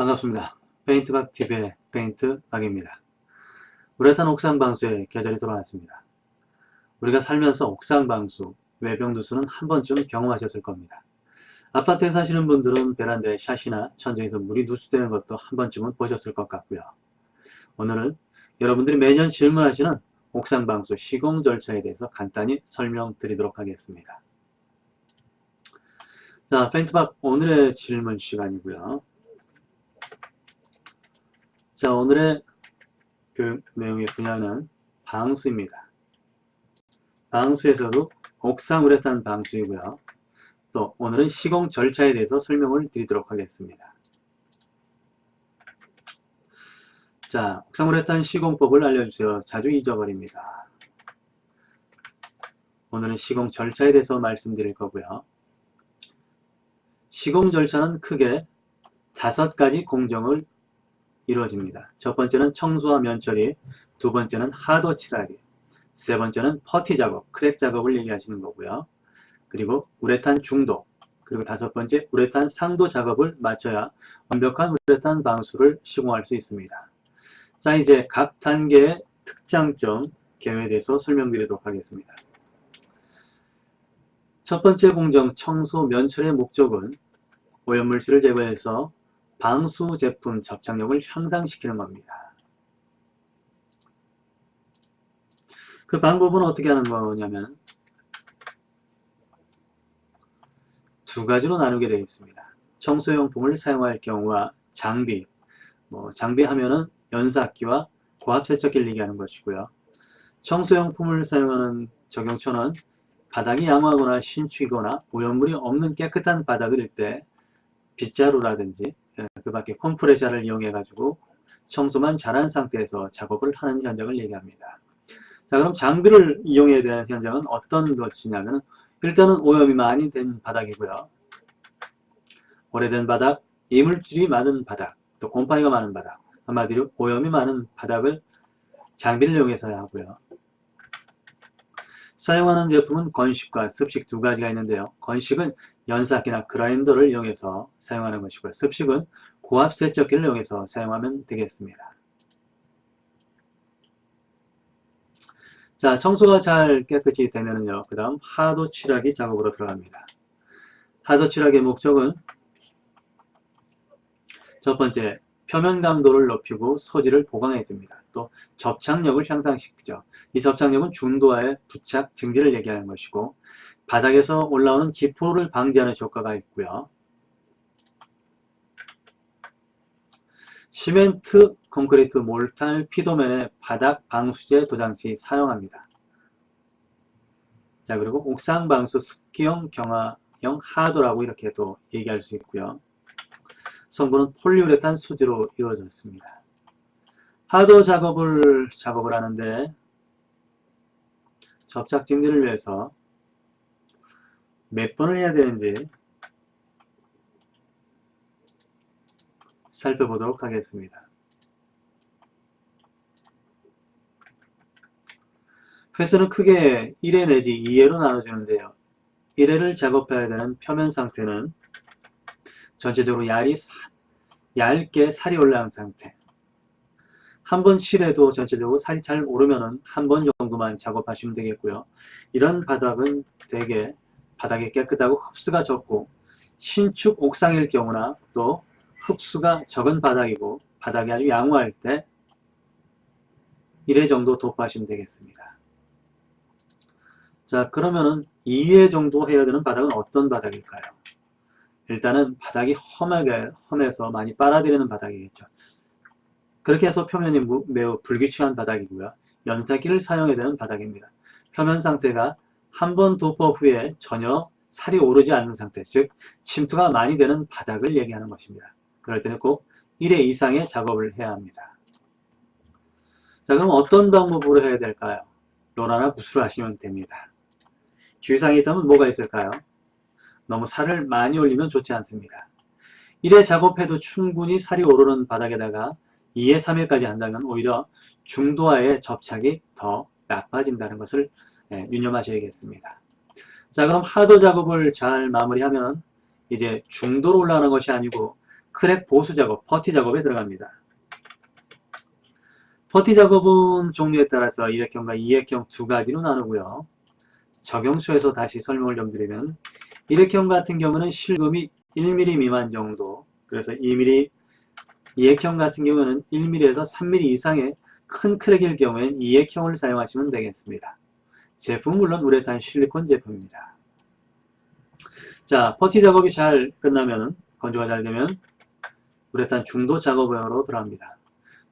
반갑습니다. 페인트박 TV의 페인트박입니다. 우레탄 옥상 방수의 계절이 돌아왔습니다. 우리가 살면서 옥상 방수, 외병 누수는 한 번쯤 경험하셨을 겁니다. 아파트에 사시는 분들은 베란다에 샷이나 천정에서 물이 누수되는 것도 한 번쯤은 보셨을 것 같고요. 오늘은 여러분들이 매년 질문하시는 옥상 방수 시공 절차에 대해서 간단히 설명드리도록 하겠습니다. 자, 페인트박 오늘의 질문 시간이고요. 자, 오늘의 교육 내용의 분야는 방수입니다. 방수에서도 옥상 우레탄 방수이고요. 또 오늘은 시공 절차에 대해서 설명을 드리도록 하겠습니다. 자, 옥상 우레탄 시공법을 알려주세요. 자주 잊어버립니다. 오늘은 시공 절차에 대해서 말씀드릴 거고요. 시공 절차는 크게 5가지 공정을 이루어집니다. 첫 번째는 청소와 면처리, 두 번째는 하도 칠하기, 세 번째는 퍼티 작업, 크랙 작업을 얘기하시는 거고요. 그리고 우레탄 중도, 그리고 다섯 번째 우레탄 상도 작업을 마쳐야 완벽한 우레탄 방수를 시공할 수 있습니다. 자, 이제 각 단계의 특장점, 개요에 대해서 설명드리도록 하겠습니다. 첫 번째 공정 청소 면처리의 목적은 오염물질을 제거해서 방수 제품 접착력을 향상시키는 겁니다. 그 방법은 어떻게 하는 거냐면 두 가지로 나누게 되어 있습니다. 청소용품을 사용할 경우와 장비, 장비하면은 연사기와 고압세척기를 얘기하는 것이고요. 청소용품을 사용하는 적용처는 바닥이 양호하거나 신축이거나 오염물이 없는 깨끗한 바닥일 때 빗자루라든지 그 밖에 컴프레셔를 이용해 가지고 청소만 잘한 상태에서 작업을 하는 현장을 얘기합니다. 자, 그럼 장비를 이용해야 되는 현장은 어떤 것이냐면 일단은 오염이 많이 된 바닥이고요. 오래된 바닥, 이물질이 많은 바닥, 또 곰팡이가 많은 바닥, 한마디로 오염이 많은 바닥을 장비를 이용해서 해야 하고요. 사용하는 제품은 건식과 습식 두 가지가 있는데요. 건식은 연사기나 그라인더를 이용해서 사용하는 것이고요. 습식은 고압 세척기를 이용해서 사용하면 되겠습니다. 자, 청소가 잘 깨끗이 되면은요, 그 다음 하도 칠하기 작업으로 들어갑니다. 하도 칠하기의 목적은 첫 번째, 표면 강도를 높이고 소질을 보강해 줍니다. 또 접착력을 향상시키죠. 이 접착력은 중도와의 부착 증지를 얘기하는 것이고 바닥에서 올라오는 기포를 방지하는 효과가 있고요. 시멘트, 콘크리트, 몰탄을 피도면에 바닥 방수제 도장 시 사용합니다. 자, 그리고 옥상 방수 습기형 경화형 하도라고 이렇게 또 얘기할 수 있고요. 성분은 폴리우레탄 수지로 이루어졌습니다. 하도 작업을 하는데 접착 증진을 위해서 몇 번을 해야 되는지 살펴보도록 하겠습니다. 횟수는 크게 1회 내지 2회로 나눠주는데요. 1회를 작업해야 되는 표면 상태는 전체적으로 얇게 살이 올라온 상태. 한 번 칠해도 전체적으로 살이 잘 오르면은 한 번 정도만 작업하시면 되겠고요. 이런 바닥은 되게 바닥이 깨끗하고 흡수가 적고 신축 옥상일 경우나 또 흡수가 적은 바닥이고 바닥이 아주 양호할 때 1회 정도 도포하시면 되겠습니다. 자, 그러면은 2회 정도 해야 되는 바닥은 어떤 바닥일까요? 일단은 바닥이 험해서 많이 빨아들이는 바닥이겠죠. 그렇게 해서 표면이 매우 불규칙한 바닥이고요. 연사기를 사용해야 되는 바닥입니다. 표면 상태가 한 번 도포 후에 전혀 살이 오르지 않는 상태, 즉 침투가 많이 되는 바닥을 얘기하는 것입니다. 그럴 때는 꼭 1회 이상의 작업을 해야 합니다. 자, 그럼 어떤 방법으로 해야 될까요? 로라나 붓으로 하시면 됩니다. 주의사항이 있다면 뭐가 있을까요? 너무 살을 많이 올리면 좋지 않습니다. 1회 작업해도 충분히 살이 오르는 바닥에다가 2회, 3회까지 한다면 오히려 중도와의 접착이 더 나빠진다는 것을 유념하셔야겠습니다. 자, 그럼 하도 작업을 잘 마무리하면 이제 중도로 올라가는 것이 아니고 크랙 보수 작업, 퍼티 작업에 들어갑니다. 퍼티 작업은 종류에 따라서 1액형과 2액형 두 가지로 나누고요. 적용수에서 다시 설명을 좀 드리면 1액형 같은 경우는 실금이 1mm 미만 정도, 그래서 2mm, 2액형 같은 경우는 1mm에서 3mm 이상의 큰 크랙일 경우엔 2액형을 사용하시면 되겠습니다. 제품은 물론 우레탄 실리콘 제품입니다. 자, 퍼티 작업이 잘 끝나면, 건조가 잘 되면 우레탄 중도 작업으로 들어갑니다.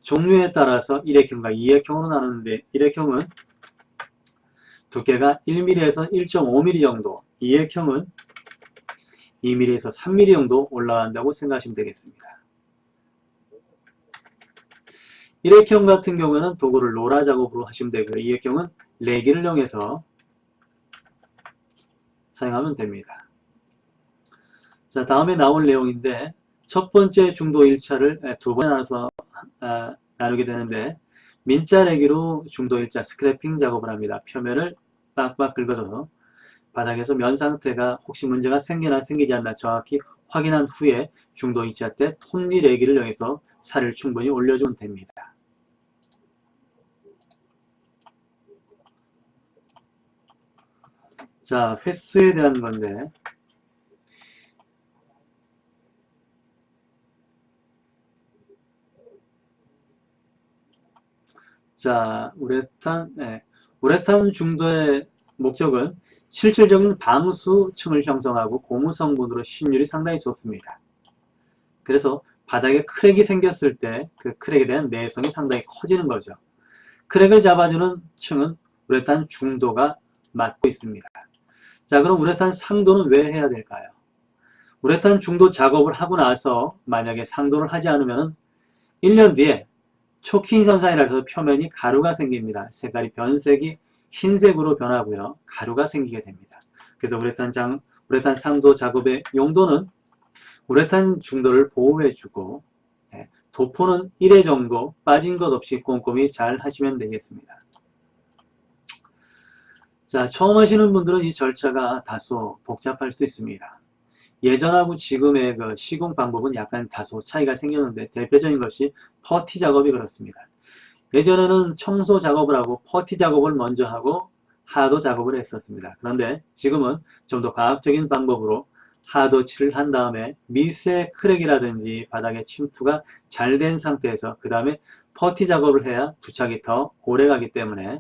종류에 따라서 1액형과 2액형으로 나누는데 1액형은 두께가 1mm에서 1.5mm 정도, 2액형은 2mm에서 3mm 정도 올라간다고 생각하시면 되겠습니다. 1액형 같은 경우는 도구를 로라 작업으로 하시면 되고요. 2액형은 레기를 이용해서 사용하면 됩니다. 자, 다음에 나올 내용인데 첫 번째 중도 1차를 두 번에 나눠서 나누게 되는데 민자 레기로 중도 1차 스크래핑 작업을 합니다. 표면을 빡빡 긁어줘서 바닥에서 면 상태가 혹시 문제가 생기나 생기지 않나 정확히 확인한 후에 중도 2차 때 톱니 레기를 이용해서 살을 충분히 올려주면 됩니다. 자, 횟수에 대한 건데 자, 우레탄 중도의 목적은 실질적인 방수층을 형성하고 고무 성분으로 신율이 상당히 좋습니다. 그래서 바닥에 크랙이 생겼을 때 그 크랙에 대한 내성이 상당히 커지는 거죠. 크랙을 잡아주는 층은 우레탄 중도가 맡고 있습니다. 자, 그럼 우레탄 상도는 왜 해야 될까요? 우레탄 중도 작업을 하고 나서 만약에 상도를 하지 않으면 1년 뒤에 초킹 현상이라 해서 표면이 가루가 생깁니다. 색깔이 변색이 흰색으로 변하고요. 가루가 생기게 됩니다. 그래서 우레탄 상도 작업의 용도는 우레탄 중도를 보호해주고 도포는 1회 정도 빠진 것 없이 꼼꼼히 잘 하시면 되겠습니다. 자, 처음 하시는 분들은 이 절차가 다소 복잡할 수 있습니다. 예전하고 지금의 그 시공 방법은 약간 다소 차이가 생겼는데 대표적인 것이 퍼티 작업이 그렇습니다. 예전에는 청소 작업을 하고 퍼티 작업을 먼저 하고 하도 작업을 했었습니다. 그런데 지금은 좀 더 과학적인 방법으로 하도 칠을 한 다음에 미세 크랙이라든지 바닥에 침투가 잘 된 상태에서 그 다음에 퍼티 작업을 해야 부착이 더 오래 가기 때문에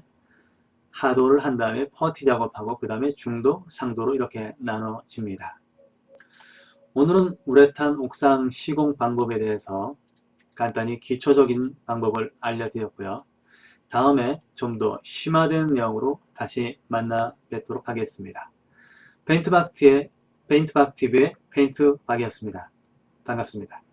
하도를 한 다음에 퍼티 작업하고 그 다음에 중도, 상도로 이렇게 나눠집니다. 오늘은 우레탄 옥상 시공 방법에 대해서 간단히 기초적인 방법을 알려드렸고요. 다음에 좀 더 심화된 내용으로 다시 만나 뵙도록 하겠습니다. 페인트박 TV의 페인트박이었습니다. 반갑습니다.